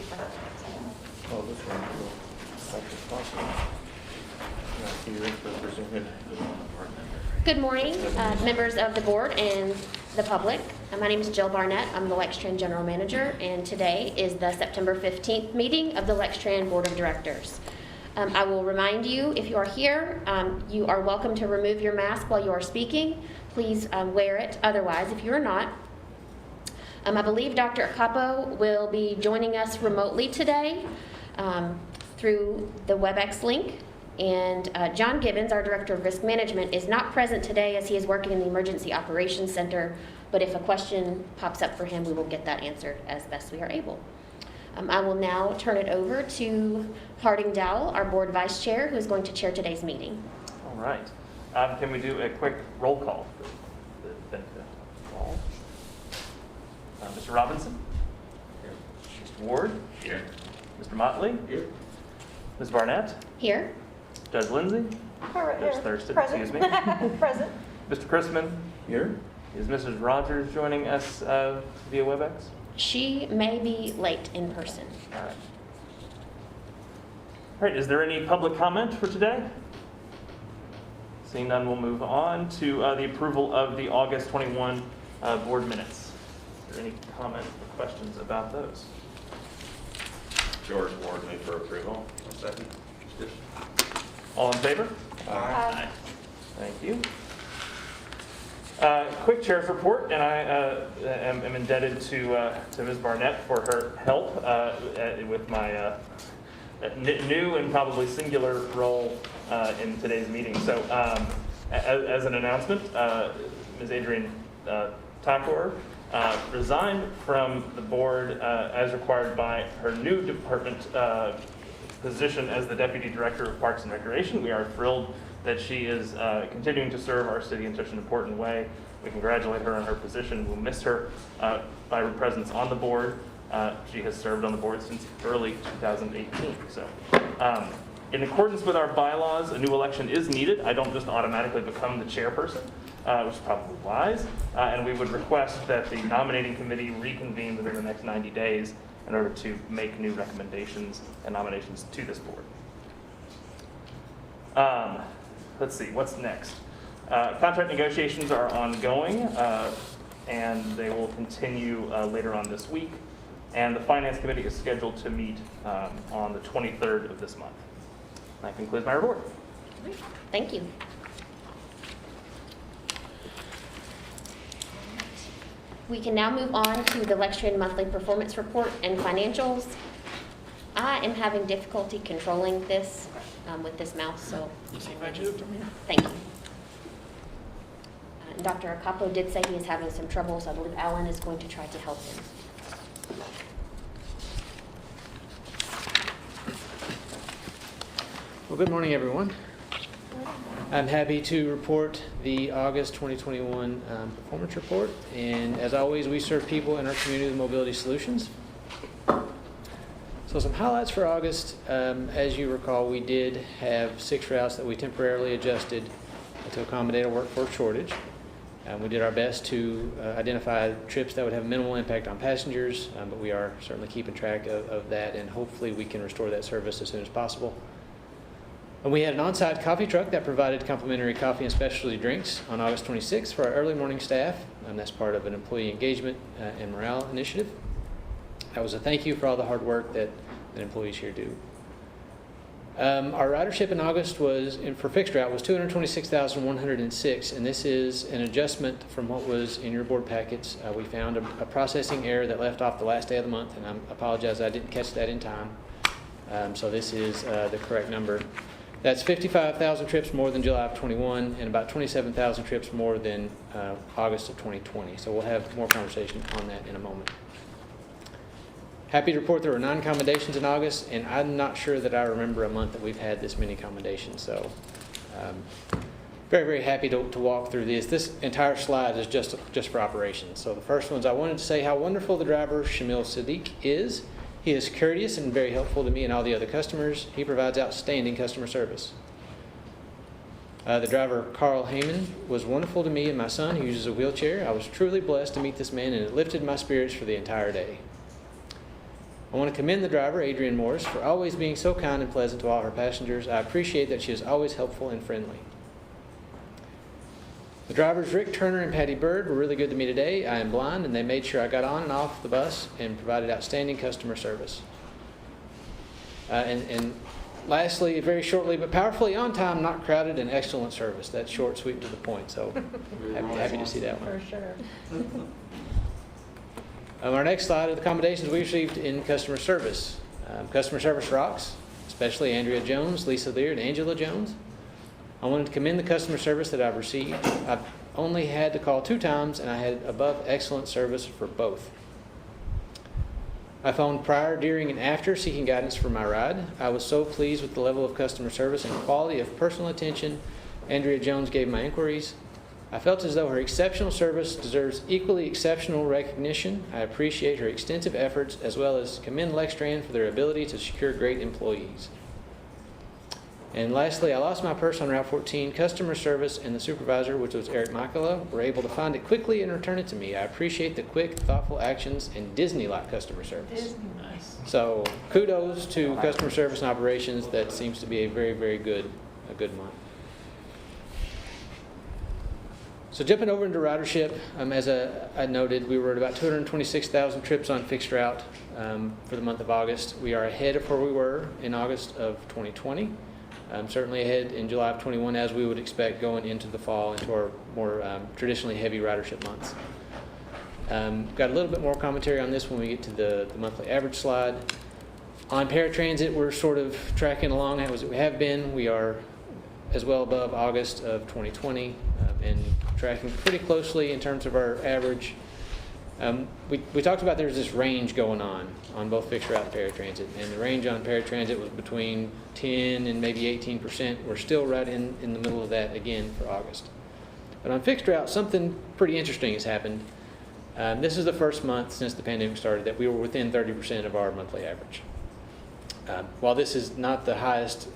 for her. Oh, this one will affect the possible. Good morning, members of the board and the public. My name is Jill Barnett. I'm the Lextran General Manager, and today is the September 15th meeting of the Lextran Board of Directors. I will remind you, if you are here, you are welcome to remove your mask while you are speaking. Please wear it otherwise if you are not. I believe Dr. Acapo will be joining us remotely today through the WebEx link. And John Gibbons, our Director of Risk Management, is not present today as he is working in the Emergency Operations Center, but if a question pops up for him, we will get that answered as best we are able. I will now turn it over to Harding Dowell, our Board Vice Chair, who is going to chair today's meeting. All right. Can we do a quick roll call for the benefit of all? Mr. Robinson? Here. Mr. Ward? Here. Mr. Motley? Here. Ms. Barnett? Here. Judge Lindsay? Judge Thurston, excuse me. Present. Mr. Chrisman? Here. Is Mrs. Rogers joining us via WebEx? She may be late in person. All right. All right, is there any public comment for today? Seeing none, we'll move on to the approval of the August 21 board minutes. Is there any comment or questions about those? George Ward, move for approval. Second. All in favor? Aye. Thank you. Quick chair's report, and I am indebted to Ms. Barnett for her help with my new and probably singular role in today's meeting. So as an announcement, Ms. Adrienne Takor resigned from the board as required by her new department position as the Deputy Director of Parks and Recreation. We are thrilled that she is continuing to serve our city in such an important way. We congratulate her on her position. We'll miss her by her presence on the board. She has served on the board since early 2018. So in accordance with our bylaws, a new election is needed. I don't just automatically become the chairperson, which is probably wise. And we would request that the nominating committee reconvene within the next 90 days in order to make new recommendations and nominations to this board. Let's see, what's next? Contract negotiations are ongoing, and they will continue later on this week. And the Finance Committee is scheduled to meet on the 23rd of this month. That concludes my report. Thank you. We can now move on to the Lextran Monthly Performance Report and financials. I am having difficulty controlling this with this mouse, so thank you. Dr. Acapo did say he is having some trouble, so I believe Alan is going to try to help him. Well, good morning, everyone. I'm happy to report the August 2021 performance report. And as always, we serve people in our community with mobility solutions. So some highlights for August. As you recall, we did have 6 routes that we temporarily adjusted to accommodate a workforce shortage. We did our best to identify trips that would have minimal impact on passengers, but we are certainly keeping track of that, and hopefully we can restore that service as soon as possible. And we had an on-site coffee truck that provided complimentary coffee and specialty drinks on August 26th for our early morning staff, and that's part of an employee engagement and morale initiative. That was a thank you for all the hard work that employees here do. Our ridership in August for fixed route was 226,106, and this is an adjustment from what was in your board packets. We found a processing error that left off the last day of the month, and I apologize I didn't catch that in time. So this is the correct number. That's 55,000 trips more than July of 21 and about 27,000 trips more than August of 2020. So we'll have more conversation on that in a moment. Happy to report there were 9 commendations in August, and I'm not sure that I remember a month that we've had this many commendations. So very, very happy to walk through this. This entire slide is just for operations. So the first one's I wanted to say how wonderful the driver, Shamil Siddiq, is. He is courteous and very helpful to me and all the other customers. He provides outstanding customer service. The driver, Carl Heyman, was wonderful to me and my son, who uses a wheelchair. I was truly blessed to meet this man, and it lifted my spirits for the entire day. I want to commend the driver, Adrienne Morris, for always being so kind and pleasant to all her passengers. I appreciate that she is always helpful and friendly. The drivers, Rick Turner and Patty Bird, were really good to me today. I am blind, and they made sure I got on and off the bus and provided outstanding customer service. And lastly, very shortly but powerfully, on time, not crowded, and excellent service. That's short, sweet, and to the point. So happy to see that one. For sure. Our next slide are the commendations we received in customer service. Customer service rocks, especially Andrea Jones, Lisa Lear, and Angela Jones. I wanted to commend the customer service that I've received. I've only had to call 2 times, and I had above excellent service for both. I phoned prior, during, and after seeking guidance for my ride. I was so pleased with the level of customer service and quality of personal attention Andrea Jones gave my inquiries. I felt as though her exceptional service deserves equally exceptional recognition. I appreciate her extensive efforts, as well as commend Lextran for their ability to secure great employees. And lastly, I lost my purse on Route 14. Customer service and the supervisor, which was Eric Michaela, were able to find it quickly and return it to me. I appreciate the quick, thoughtful actions and Disney-like customer service. Nice. So kudos to customer service and operations. That seems to be a very, very good month. So jumping over into ridership, as I noted, we were at about 226,000 trips on fixed route for the month of August. We are ahead of where we were in August of 2020. Certainly ahead in July of 21, as we would expect going into the fall, into our more traditionally heavy ridership months. Got a little bit more commentary on this when we get to the monthly average slide. On paratransit, we're sort of tracking along as we have been. We are as well above August of 2020 and tracking pretty closely in terms of our average. We talked about there's this range going on both fixed route and paratransit, and the range on paratransit was between 10 and maybe 18%. We're still right in the middle of that again for August. But on fixed route, something pretty interesting has happened. This is the first month since the pandemic started that we were within 30% of our monthly average. While this is not the highest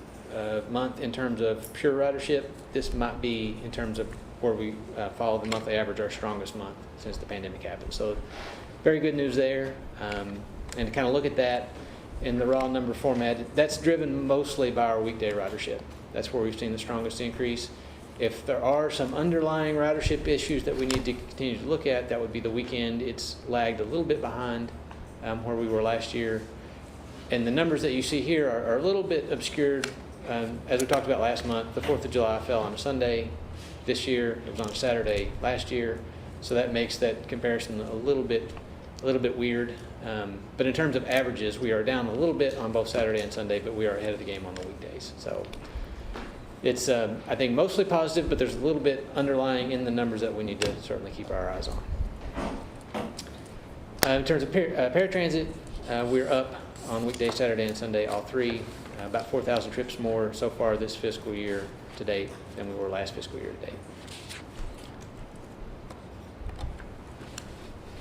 month in terms of pure ridership, this might be, in terms of where we follow the monthly average, our strongest month since the pandemic happened. So very good news there. And to kind of look at that in the raw number format, that's driven mostly by our weekday ridership. That's where we've seen the strongest increase. If there are some underlying ridership issues that we need to continue to look at, that would be the weekend. It's lagged a little bit behind where we were last year. And the numbers that you see here are a little bit obscured. As we talked about last month, the 4th of July fell on a Sunday. This year, it was on a Saturday last year. So that makes that comparison a little bit weird. But in terms of averages, we are down a little bit on both Saturday and Sunday, but we are ahead of the game on the weekdays. So it's, I think, mostly positive, but there's a little bit underlying in the numbers that we need to certainly keep our eyes on. In terms of paratransit, we're up on weekday, Saturday, and Sunday, all three. About 4,000 trips more so far this fiscal year to date than we were last fiscal year to date.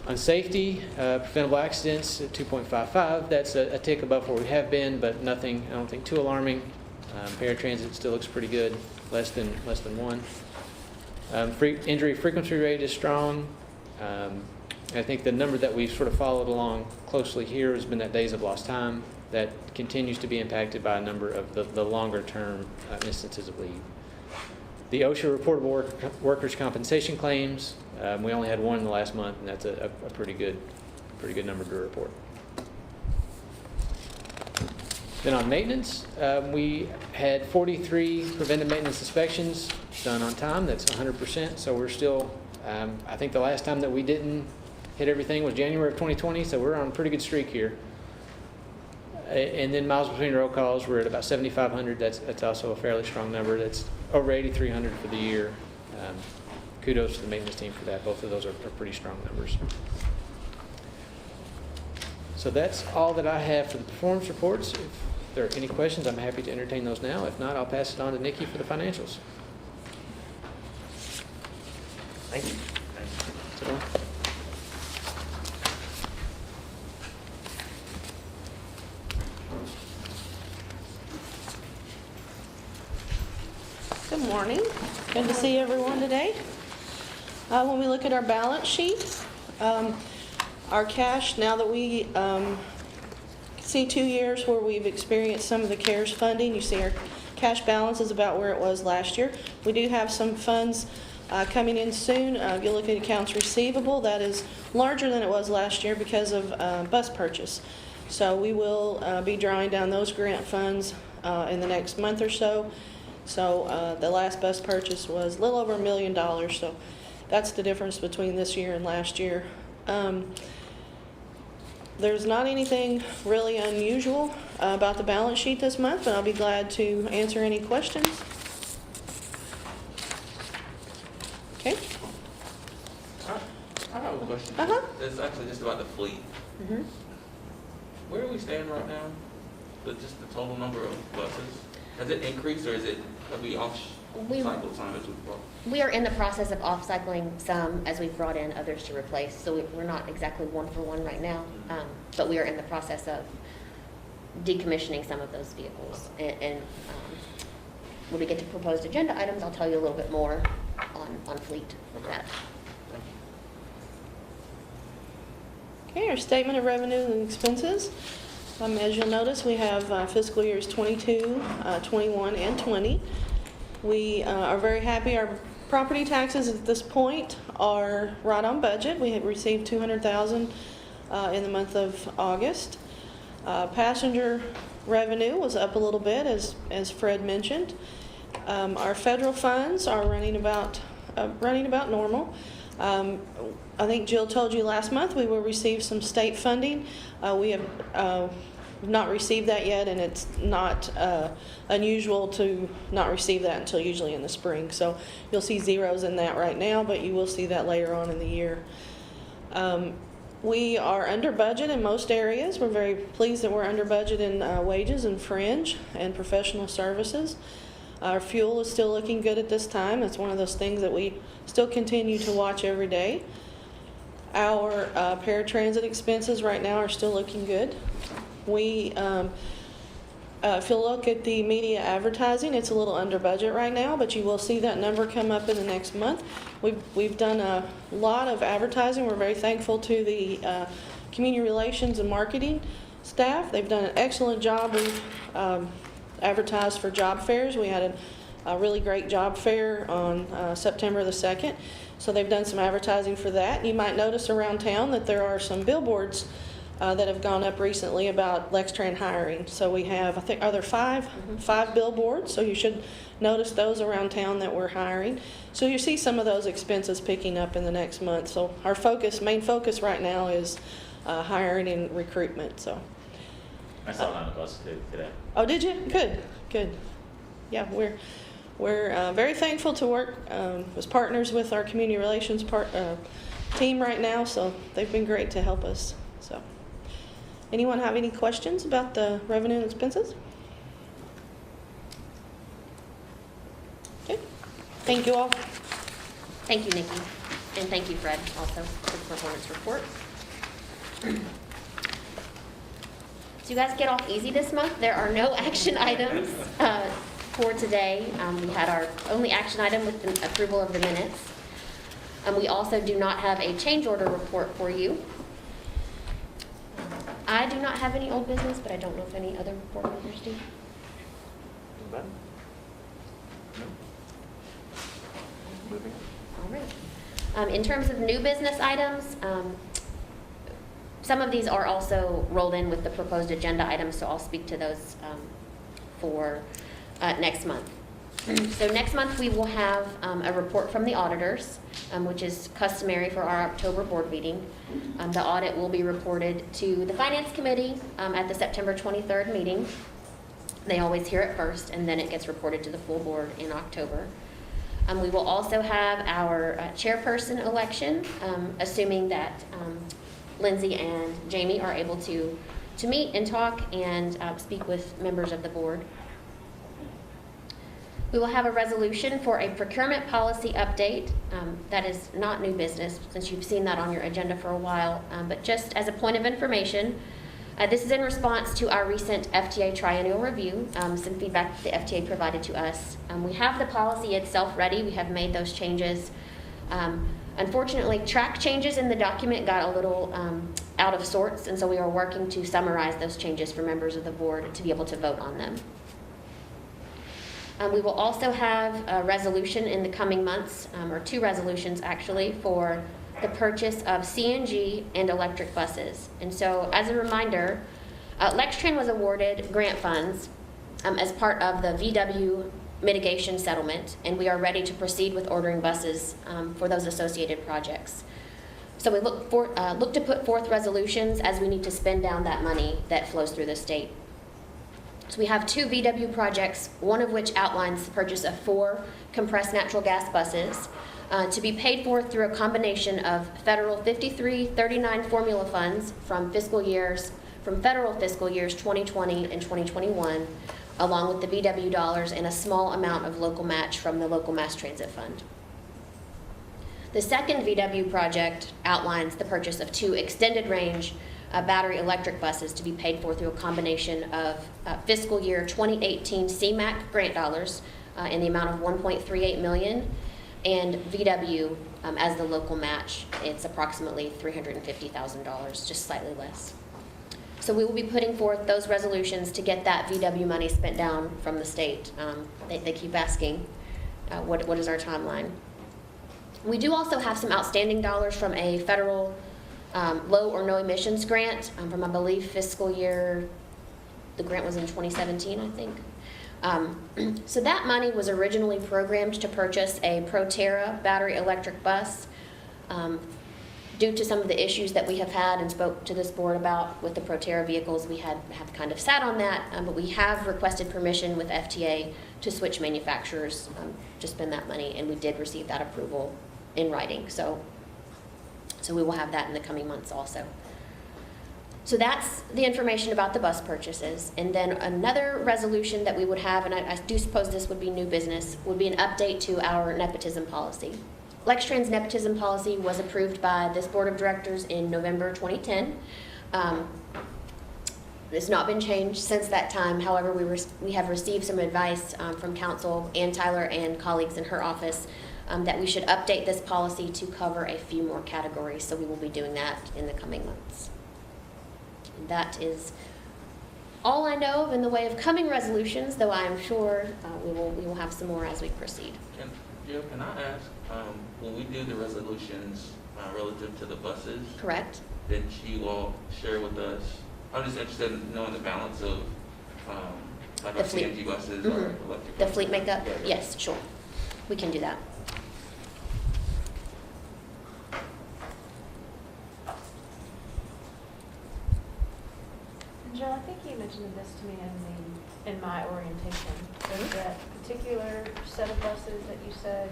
On safety, preventable accidents at 2.55. That's a tick above where we have been, but nothing, I don't think, too alarming. Paratransit still looks pretty good, less than 1. Injury frequency rate is strong. I think the number that we've sort of followed along closely here has been that days of lost time. That continues to be impacted by a number of the longer-term instances of leave. The OSHA reportable workers' compensation claims, we only had 1 in the last month, and that's a pretty good number to report. Then on maintenance, we had 43 preventive maintenance inspections done on time. That's 100%. So we're still, I think the last time that we didn't hit everything was January of 2020. So we're on a pretty good streak here. And then miles between roll calls, we're at about 7,500. That's also a fairly strong number. That's over 8,300 for the year. Kudos to the maintenance team for that. Both of those are pretty strong numbers. So that's all that I have for the performance reports. If there are any questions, I'm happy to entertain those now. If not, I'll pass it on to Nikki for the financials. Thank you. Sit down. Good morning. Good to see everyone today. When we look at our balance sheet, our cash, now that we see 2 years where we've experienced some of the CARES funding. You see our cash balance is about where it was last year. We do have some funds coming in soon. If you look at accounts receivable, that is larger than it was last year because of bus purchase. So we will be drawing down those grant funds in the next month or so. So the last bus purchase was a little over $1 million. So that's the difference between this year and last year. There's not anything really unusual about the balance sheet this month, but I'll be glad to answer any questions. Okay. I have a question. Uh-huh. It's actually just about the fleet. Mhm. Where are we standing right now with just the total number of buses? Has it increased or is it, have we off-cycle some as we've brought? We are in the process of off-cycling some as we've brought in others to replace, so we're not exactly one for one right now, but we are in the process of decommissioning some of those vehicles. And when we get to proposed agenda items, I'll tell you a little bit more on fleet with that. Okay, our statement of revenue and expenses. As you'll notice, we have fiscal years 22, 21, and 20. We are very happy. Our property taxes at this point are right on budget. We have received $200,000 in the month of August. Passenger revenue was up a little bit, as Fred mentioned. Our federal funds are running about normal. I think Jill told you last month we will receive some state funding. We have not received that yet, and it's not unusual to not receive that until usually in the spring. So you'll see zeros in that right now, but you will see that later on in the year. We are under budget in most areas. We're very pleased that we're under budget in wages and fringe and professional services. Our fuel is still looking good at this time. It's one of those things that we still continue to watch every day. Our paratransit expenses right now are still looking good. We, if you'll look at the media advertising, it's a little under budget right now, but you will see that number come up in the next month. We've done a lot of advertising. We're very thankful to the community relations and marketing staff. They've done an excellent job. We've advertised for job fairs. We had a really great job fair on September the 2nd. So they've done some advertising for that. You might notice around town that there are some billboards that have gone up recently about Lextran hiring. So we have, I think, are there five? Mm-hmm. 5 billboards. So you should notice those around town that we're hiring. So you see some of those expenses picking up in the next month. So our main focus right now is hiring and recruitment. So. I saw it on the bus too today. Oh, did you? Good, good. Yeah, we're very thankful to work as partners with our community relations team right now. So they've been great to help us. So, anyone have any questions about the revenue and expenses? Okay. Thank you all. Thank you, Nikki, and thank you, Fred, also for the performance report. So you guys get off easy this month. There are no action items for today. We had our only action item with the approval of the minutes. We also do not have a change order report for you. I do not have any old business, but I don't know if any other board members do. No? Moving on. All right. In terms of new business items, some of these are also rolled in with the proposed agenda items, so I'll speak to those for next month. So next month we will have a report from the auditors, which is customary for our October board meeting. The audit will be reported to the Finance Committee at the September 23rd meeting. They always hear it first, and then it gets reported to the full board in October. We will also have our chairperson election, assuming that Lindsay and Jamie are able to meet and talk and speak with members of the board. We will have a resolution for a procurement policy update. That is not new business, since you've seen that on your agenda for a while, but just as a point of information, this is in response to our recent FTA triennial review, some feedback the FTA provided to us. We have the policy itself ready. We have made those changes. Unfortunately, track changes in the document got a little out of sorts, and so we are working to summarize those changes for members of the board to be able to vote on them. We will also have a resolution in the coming months, or 2 resolutions actually, for the purchase of CNG and electric buses. And so, as a reminder, Lextran was awarded grant funds as part of the VW mitigation settlement, and we are ready to proceed with ordering buses for those associated projects. So we look to put forth resolutions as we need to spend down that money that flows through the state. So we have 2 VW projects, one of which outlines the purchase of 4 compressed natural gas buses to be paid for through a combination of federal 5339 formula funds from federal fiscal years 2020 and 2021, along with the VW dollars and a small amount of local match from the local mass transit fund. The second VW project outlines the purchase of 2 extended range battery electric buses to be paid for through a combination of fiscal year 2018 CMAQ grant dollars in the amount of $1.38 million and VW as the local match. It's approximately $350,000, just slightly less. So we will be putting forth those resolutions to get that VW money spent down from the state. They keep asking, what is our timeline? We do also have some outstanding dollars from a federal low or no emissions grant from, I believe, fiscal year, the grant was in 2017, I think. So that money was originally programmed to purchase a Proterra battery electric bus. Due to some of the issues that we have had and spoke to this board about with the Proterra vehicles, we have kind of sat on that, but we have requested permission with FTA to switch manufacturers to spend that money, and we did receive that approval in writing. So we will have that in the coming months also. So that's the information about the bus purchases. And then another resolution that we would have, and I do suppose this would be new business, would be an update to our nepotism policy. Lextran's nepotism policy was approved by this board of directors in November 2010. It's not been changed since that time. However, we have received some advice from council, Ann Tyler, and colleagues in her office that we should update this policy to cover a few more categories. So we will be doing that in the coming months. And that is all I know of in the way of coming resolutions, though I am sure we will have some more as we proceed. Jill, can I ask, when we do the resolutions relative to the buses, Correct? that you will share with us, I'm just interested in knowing the balance of like The our fleet. CNG buses Mhm. or electric The buses? fleet makeup? Yeah. Yes, sure. We can do that. Jill, I think you mentioned this to me in my orientation. There's that particular set of buses that you said,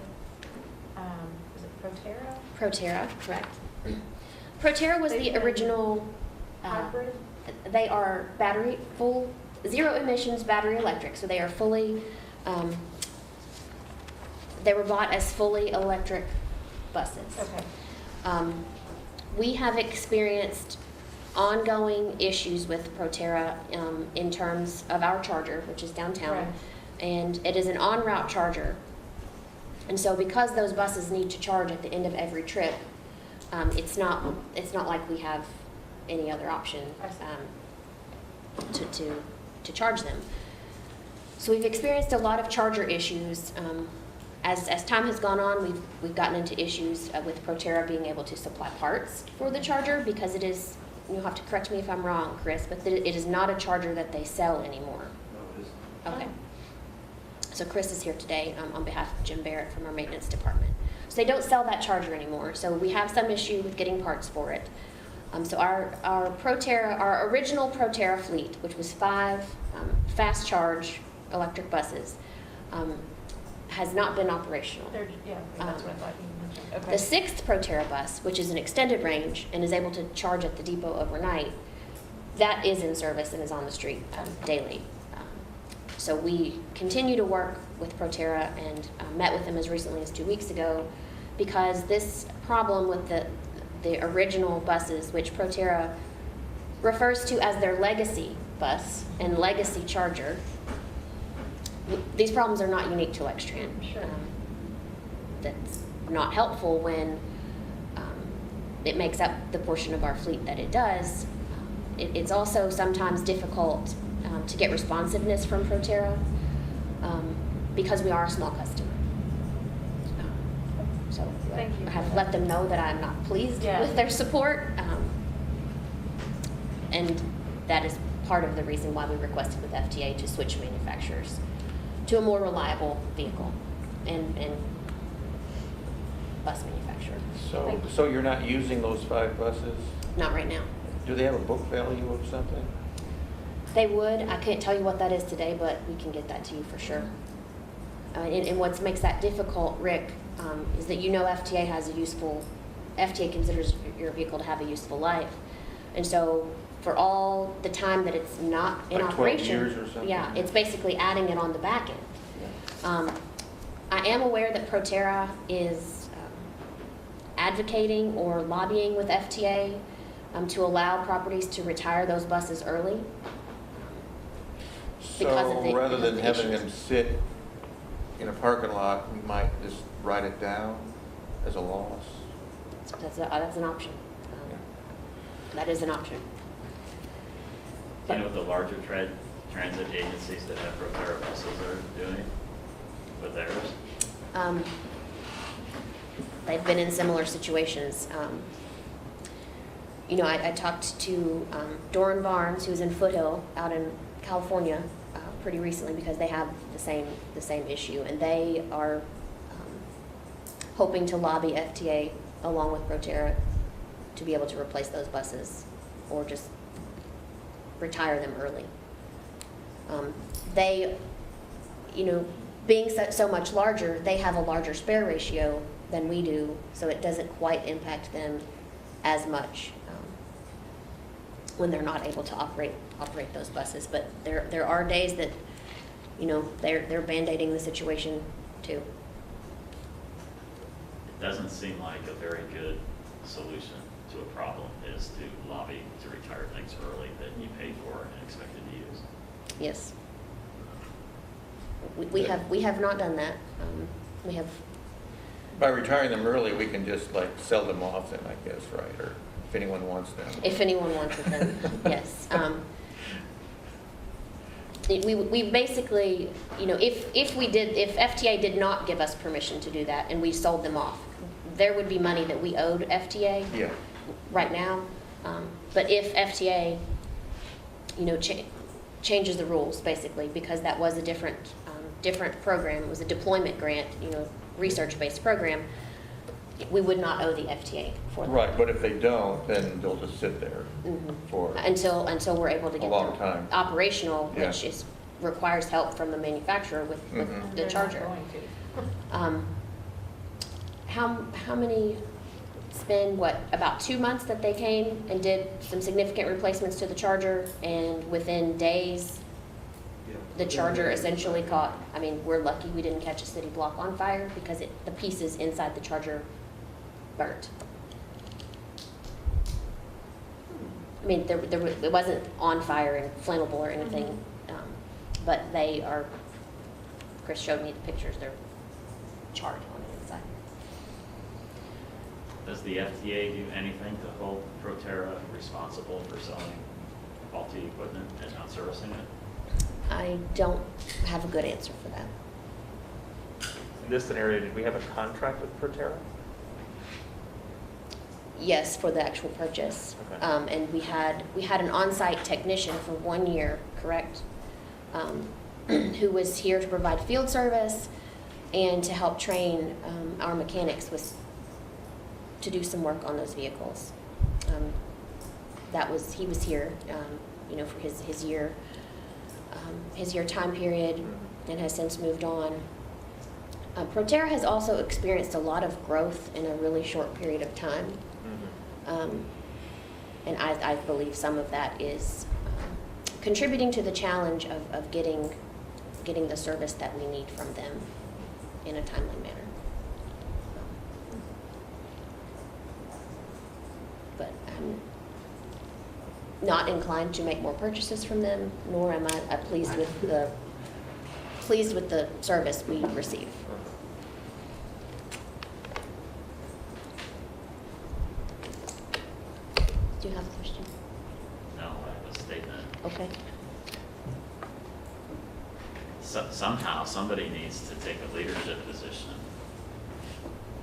is it Proterra? Proterra, correct. Proterra was the original, Hybrid? they are battery, full, zero emissions battery electric, so they are fully, they were bought as fully electric buses. Okay. We have experienced ongoing issues with Proterra in terms of our charger, which is downtown. Right. And it is an en route charger. And so because those buses need to charge at the end of every trip, it's not like we have any other option to charge them. So we've experienced a lot of charger issues. As time has gone on, we've gotten into issues with Proterra being able to supply parts for the charger, because it is, you'll have to correct me if I'm wrong, Chris, but it is not a charger that they sell anymore. No, it isn't. Okay. So Chris is here today on behalf of Jim Barrett from our maintenance department. So they don't sell that charger anymore, so we have some issue with getting parts for it. So our Proterra, our original Proterra fleet, which was 5 fast charge electric buses, has not been operational. Yeah, that's what I thought you mentioned. Okay. The 6th Proterra bus, which is an extended range and is able to charge at the depot overnight, that is in service and is on the street daily. So we continue to work with Proterra and met with them as recently as 2 weeks ago, because this problem with the original buses, which Proterra refers to as their legacy bus and legacy charger, these problems are not unique to Lextran. Sure. That's not helpful when it makes up the portion of our fleet that it does, it's also sometimes difficult to get responsiveness from Proterra because we are a small customer. So Thank you I for have that. let them know that I'm not pleased Yeah. with their support. And that is part of the reason why we requested with FTA to switch manufacturers to a more reliable vehicle and bus manufacturer. So you're not using those 5 buses? Not right now. Do they have a book value of something? They would. I can't tell you what that is today, but we can get that to you for sure. And what makes that difficult, Rick, is that FTA has FTA considers your vehicle to have a useful life. And so for all the time that it's not in Like 12 operation. years or something? Yeah, it's basically adding it on the back end. I am aware that Proterra is advocating or lobbying with FTA to allow properties to retire those buses early. Because of So the- rather than because of having the them sit in a parking lot, we might just write it down as a loss? That's an option. That is an option. Do you know what the larger transit agencies that have Proterra buses are doing with theirs? They've been in similar situations. I talked to Doran Barnes, who's in Foothill out in California, pretty recently because they have the same issue, and they are hoping to lobby FTA along with Proterra to be able to replace those buses or just retire them early. They, being so much larger, they have a larger spare ratio than we do, so it doesn't quite impact them as much when they're not able to operate those buses. But there are days that, they're band-aiding the situation too. It doesn't seem like a very good solution to a problem is to lobby to retire things early that you paid for and expected to use. Yes. We have not done that. We have. By retiring them early, we can just like sell them off then, I guess, right? Or if anyone wants them. If anyone wanted them, yes. We basically, if FTA did not give us permission to do that and we sold them off, there would be money that we owed FTA Yeah. right now. But if FTA, changes the rules basically, because that was a different program, it was a deployment grant, research-based program, we would not owe the FTA for that. Right, but if they don't, then they'll just sit there for Until we're able to a get long them time. operational, Yeah. which requires help from the manufacturer with Mhm. the They're charger. not going to. How many, it's been about 2 months that they came and did some significant replacements to the charger, and within days, the charger essentially caught, we're lucky we didn't catch a city block on fire because the pieces inside the charger burnt. It wasn't on fire and flammable or anything, but Chris showed me the pictures, they're charred on the inside. Does the FTA do anything to hold Proterra responsible for selling faulty equipment and not servicing it? I don't have a good answer for that. In this scenario, did we have a contract with Proterra? Yes, for the actual purchase. Okay. And we had an on-site technician for 1 year, correct? Who was here to provide field service and to help train our mechanics to do some work on those vehicles. He was here, for his year time period, and has since moved on. Proterra has also experienced a lot of growth in a really short period of time. And I believe some of that is contributing to the challenge of getting the service that we need from them in a timely manner. But I'm not inclined to make more purchases from them, nor am I pleased with the service we receive. Okay. So, somehow, somebody needs to take a leadership position.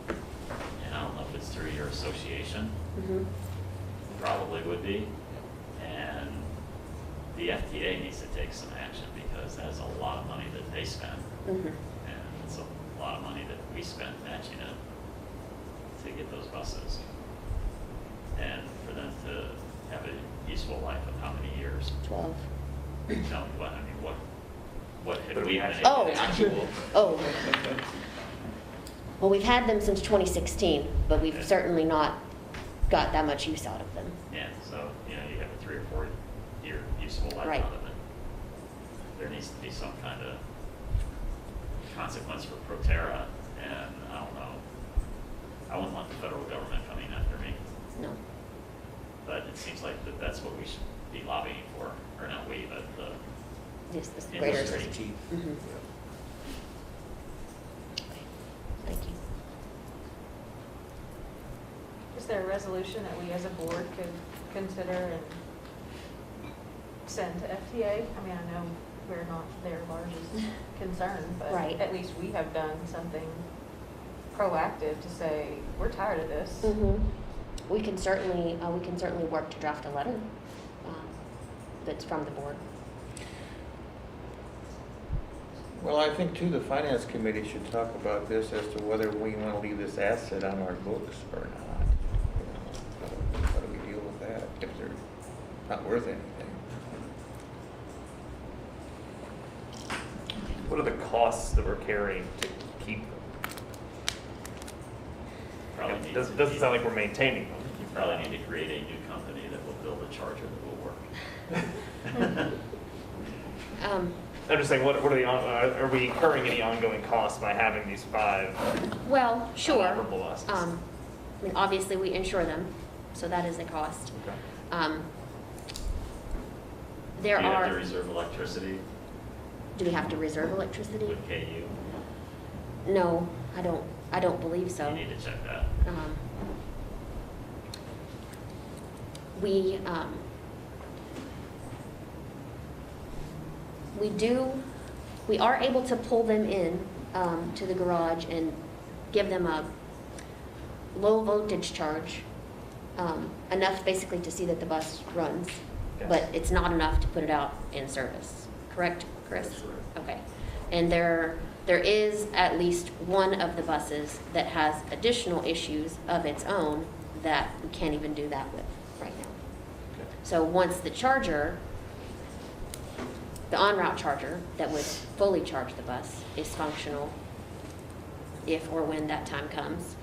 And I don't know if it's through your association, Mm-hmm. probably would be. And the FTA needs to take some action because that's a lot of money that they spend. Mm-hmm. And it's a lot of money that we spend matching it to get those buses. And for them to have a useful life of how many years? 12. No, what, I mean, what have we been Oh. able to actual? Oh. Well, we've had them since 2016, but we've certainly not got that much use out of them. Yeah, so, you know, you have a 3 or 4 year useful life Right. out of it. There needs to be some kind of consequence for Proterra, and I don't know. I wouldn't want the federal government coming after me, No. but it seems like that's what we should be lobbying for, or not we, but the Just the greater. industry. Mhm. Thank you. Is there a resolution that we as a board could consider and send to FTA? I mean, I know we're not their largest concern, but Right. at least we have done something proactive to say, we're tired of this. Mm-hmm. We can certainly work to draft a letter that's from the board. Well, I think too, the finance committee should talk about this as to whether we want to leave this asset on our books or not. You know, how do we deal with that if they're not worth anything? What are the costs that we're carrying to keep them? Probably It need doesn't to doesn't sound like we're maintaining them. You probably need to create a new company that will build a charger that will work. I'm just saying, what are the, are we incurring any ongoing costs by having these 5 Well, sure. operable buses? I mean, obviously, we insure them, so that is a cost. Okay. There Do you have to are, reserve electricity do we have to reserve electricity? with KU? No, I don't believe so. You need to check that. We are able to pull them in to the garage and give them a low voltage charge, enough basically to see that the bus runs, Okay. but it's not enough to put it out in service. Correct, Chris? That's correct. Okay. And there is at least one of the buses that has additional issues of its own that we can't even do that with right now. Okay. So once the charger, the en-route charger that would fully charge the bus is functional, if or when that time comes,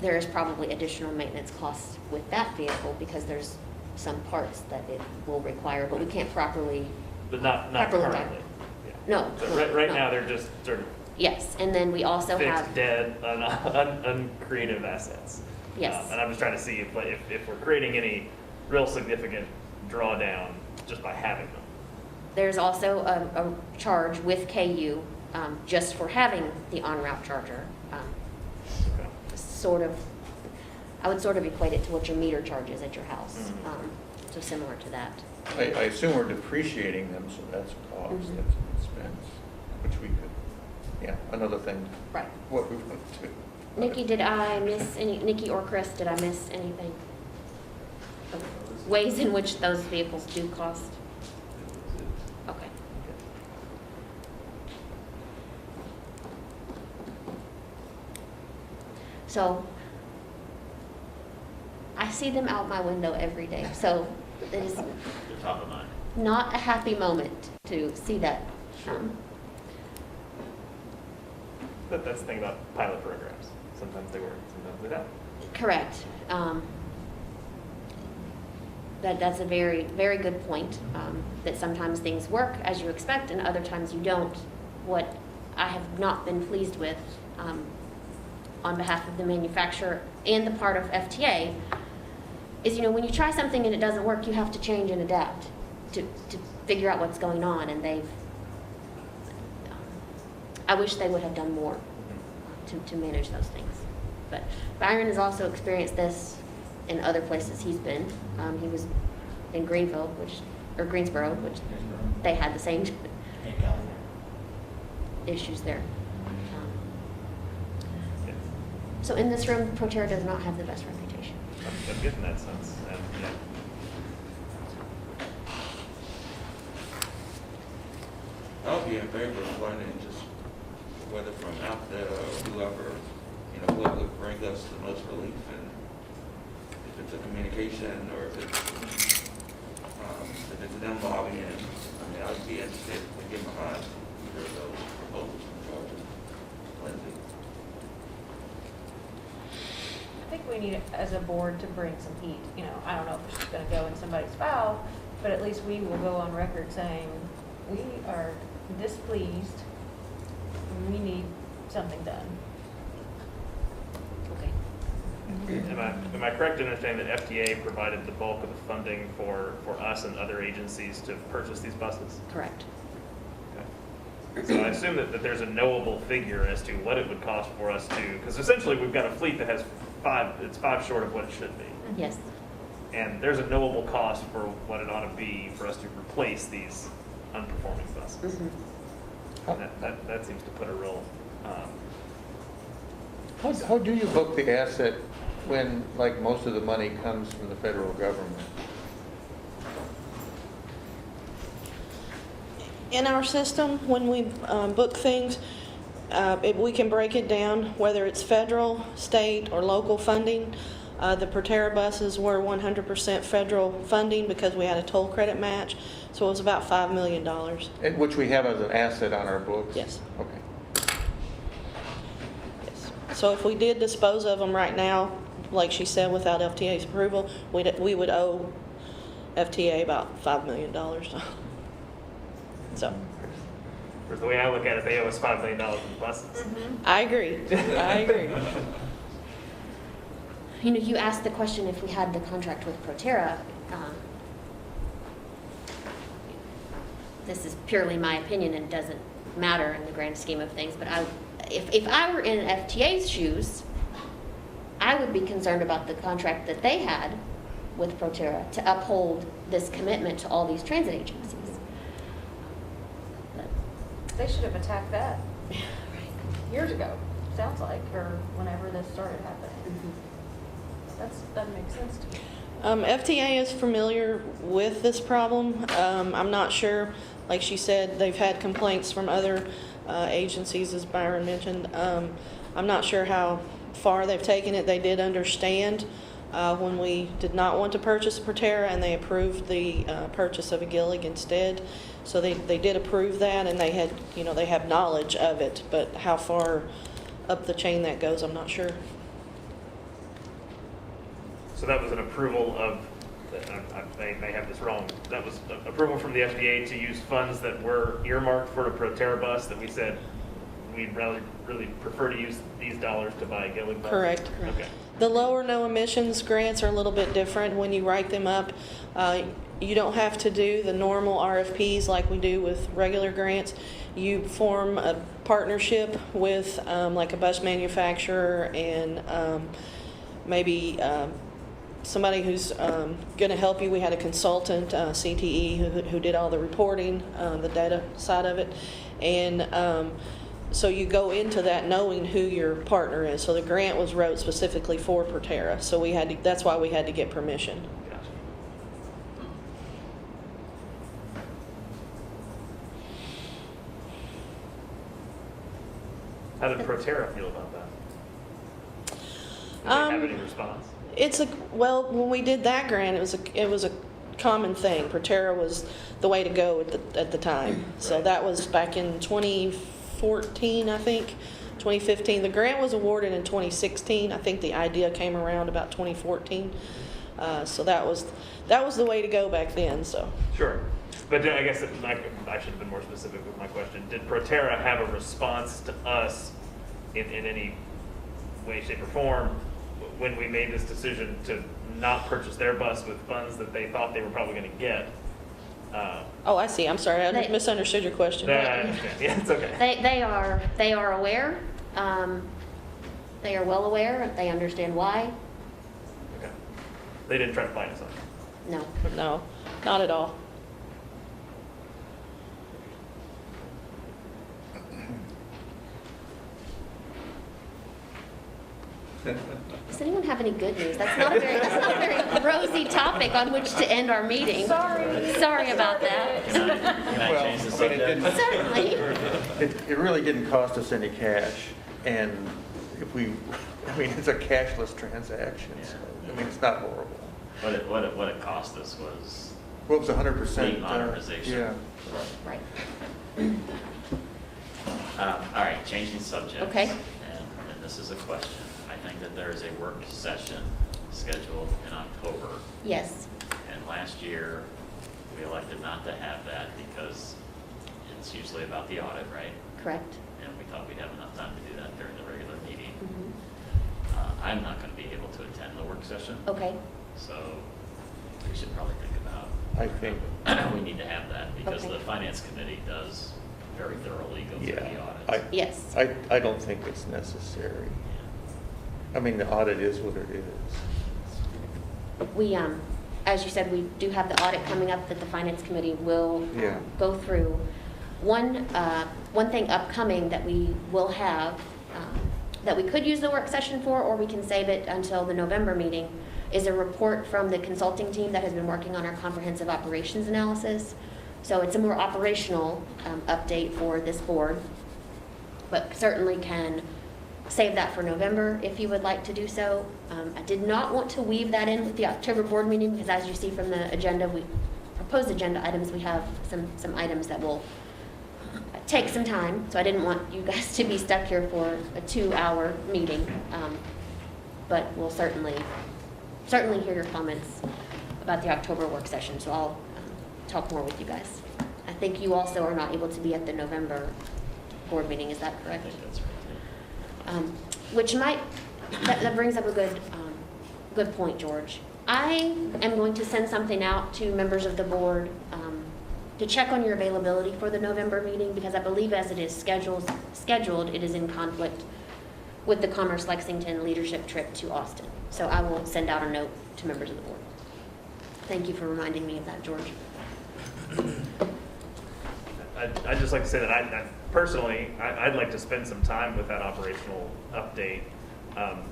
there is probably additional maintenance costs with that vehicle because there's some parts that it will require, but we can't properly, But not Properly done. currently. Yeah. no. So right no. now, they're just sort of Yes, and then we also have, fixed, dead, uncreative assets. yes. And I'm just trying to see if we're creating any real significant drawdown just by having them. There's also a charge with KU just for having the en-route charger. Okay. Sort of, I would sort of equate it to what your meter charges at your house. Mhm. So similar to that. I assume we're depreciating them, so that's a cost, Mhm. that's an expense, which we could, yeah, another thing, Right. what we want to. Nikki, did I miss any, Nikki or Chris, did I miss anything? Ways in which those vehicles do cost? Okay. So, I see them out my window every day, so it is They're top of mind. not a happy moment to see that. That's the thing about pilot programs. Sometimes they work, sometimes they don't. Correct. That's a very, very good point, that sometimes things work as you expect and other times you don't. What I have not been pleased with, on behalf of the manufacturer and the part of FTA, is, when you try something and it doesn't work, you have to change and adapt to figure out what's going on, and I wish they would have done more to manage those things. But Byron has also experienced this in other places he's been. He was in Greensboro, which they had the same issues there. So in this room, Proterra does not have the best reputation. I'm getting that sense, and, yeah. I'll be in favor of learning just whether from out there or whoever, what would bring us the most relief, and if it's a communication or if it's them lobbying. I'd be interested in getting behind either of those proposals from Georgia. Lindsay. I think we need, as a board, to bring some heat. I don't know if it's just gonna go in somebody's file, but at least we will go on record saying, we are displeased, and we need something done. Okay. Am I correct in understanding that FTA provided the bulk of the funding for us and other agencies to purchase these buses? Correct. Okay. So I assume that there's a knowable figure as to what it would cost for us to, because essentially we've got a fleet that has it's five short of what it should be. Yes. And there's a knowable cost for what it ought to be for us to replace these unperforming buses. Mm-hmm. And that seems to put a real, How do you book the asset when, like, most of the money comes from the federal government? In our system, when we book things, we can break it down, whether it's federal, state, or local funding. The Proterra buses were 100% federal funding because we had a toll credit match, so it was about $5 million. Which we have as an asset on our books? Yes. Okay. Yes. So if we did dispose of them right now, like she said, without FTA's approval, we would owe FTA about $5 million. So. the way I look at it, they owe us $5 million in buses. I agree. I agree. You asked the question if we had the contract with Proterra. This is purely my opinion and doesn't matter in the grand scheme of things, but if I were in FTA's shoes, I would be concerned about the contract that they had with Proterra to uphold this commitment to all these transit agencies. They should have attacked that years ago, sounds like, or whenever this started happening. That makes sense to me. FTA is familiar with this problem. I'm not sure, like she said, they've had complaints from other agencies, as Byron mentioned. I'm not sure how far they've taken it. They did understand when we did not want to purchase a Proterra, and they approved the purchase of a Gillig instead. So they did approve that, and they had, they have knowledge of it, but how far up the chain that goes, I'm not sure. So that was an approval of, I may have this wrong, that was approval from the FDA to use funds that were earmarked for a Proterra bus that we said we'd really prefer to use these dollars to buy a Gillig bus? Correct. Okay. The lower no emissions grants are a little bit different. When you write them up, you don't have to do the normal RFPs like we do with regular grants. You form a partnership with like a bus manufacturer and maybe somebody who's going to help you. We had a consultant, CTE, who did all the reporting, the data side of it. And so you go into that knowing who your partner is. So the grant was wrote specifically for Proterra. So that's why we had to get permission. Gotcha. How did Proterra feel about that? Did they have any response? When we did that grant, it was a common thing. Proterra was the way to go at the time. So Right. that was back in 2014, I think, 2015. The grant was awarded in 2016. I think the idea came around about 2014. So that was the way to go back then. So. Sure. But I guess I should have been more specific with my question. Did Proterra have a response to us in any way, shape, or form when we made this decision to not purchase their bus with funds that they thought they were probably going to get? Oh, I see. I'm sorry. I They- misunderstood your question. I understand. Yeah, it's okay. They are aware. They are well aware. They understand why. Okay. They didn't try to find us on it. No. No, not at all. Does anyone have any good news? That's not a very rosy topic on which to end our meeting. Sorry about that. Can I Well, change the I mean, it subject? Certainly. It really didn't cost us any cash, and if we, I mean, it's a cashless transaction, so, I mean, it's not horrible. What it cost us was Well, it was 100%. fleet modernization. Yeah. Right. All right, changing subject. Okay. And this is a question. I think that there is a work session scheduled in October. Yes. And last year, we elected not to have that because it's usually about the audit, right? Correct. And we thought we'd have enough time to do that during the regular meeting. Mhm. I'm not going to be able to attend the work session, Okay. so we should probably think about, I think, we need to have that because Okay. the finance committee does very thoroughly go through the yeah, audits. Yes. I don't think it's necessary. I mean, the audit is what it is. We, as you said, we do have the audit coming up that the finance committee will Yeah. go through. One thing upcoming that we will have, that we could use the work session for, or we can save it until the November meeting, is a report from the consulting team that has been working on our comprehensive operations analysis. So it's a more operational update for this board, but certainly can save that for November if you would like to do so. I did not want to weave that in with the October board meeting because as you see from the agenda, proposed agenda items, we have some items that will take some time. So I didn't want you guys to be stuck here for a 2-hour meeting. But we'll certainly hear your comments about the October work session. So I'll talk more with you guys. I think you also are not able to be at the November board meeting, is that I correct? think that's right. Which that brings up a good point, George. I am going to send something out to members of the board to check on your availability for the November meeting because I believe as it is scheduled, it is in conflict with the Commerce Lexington leadership trip to Austin. So I will send out a note to members of the board. Thank you for reminding me of that, George. I'd just like to say that I personally, I'd like to spend some time with that operational update.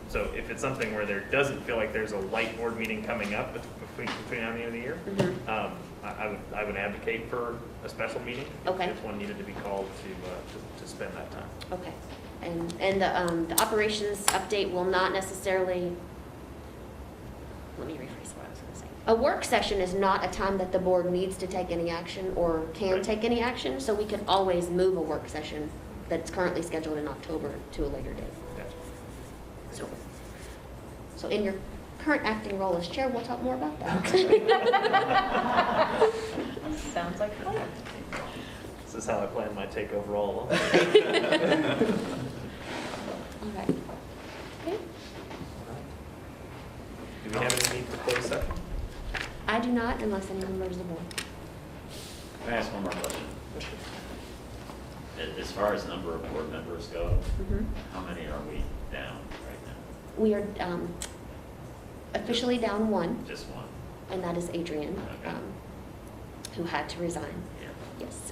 So if it's something where there doesn't feel like there's a light board meeting coming up between now and the end of the year, Mhm. I would advocate for a special meeting Okay. if one needed to be called to spend that time. Okay. And the operations update will not necessarily, let me rephrase what I was going to say. A work session is not a time that the board needs to take any action or can Right. take any action, so we can always move a work session that's currently scheduled in October to a later date. Gotcha. So in your current acting role as chair, we'll talk more about that. Sounds like fun. This is how I plan my takeover all along. All right. Okay. Do we have any need for closed session? I do not unless any members of the board. Can I ask one more question? As far as number of board members go, Mhm. how many are we down right now? We are officially down one, Just one? and that is Adrian, Okay. who had to resign. Yeah. Yes.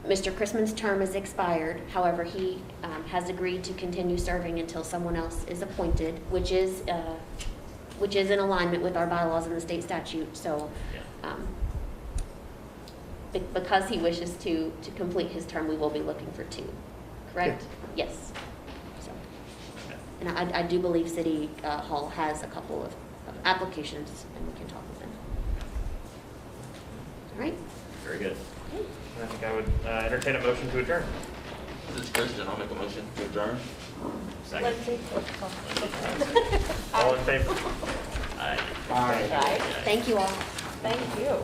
Mr. Chrisman's term is expired. However, he has agreed to continue serving until someone else is appointed, which is in alignment with our bylaws and the state statute. So, Yeah. because he wishes to complete his term, we will be looking for 2. Correct? Yes. So, Okay. and I do believe City Hall has a couple of applications, and we can talk with them. All right. Very good. Okay. I think I would entertain a motion to adjourn. This is Christian, I'll make a motion to adjourn. Second. Lindsay? All in favor? Aye. Aye. Thank you all. Thank you.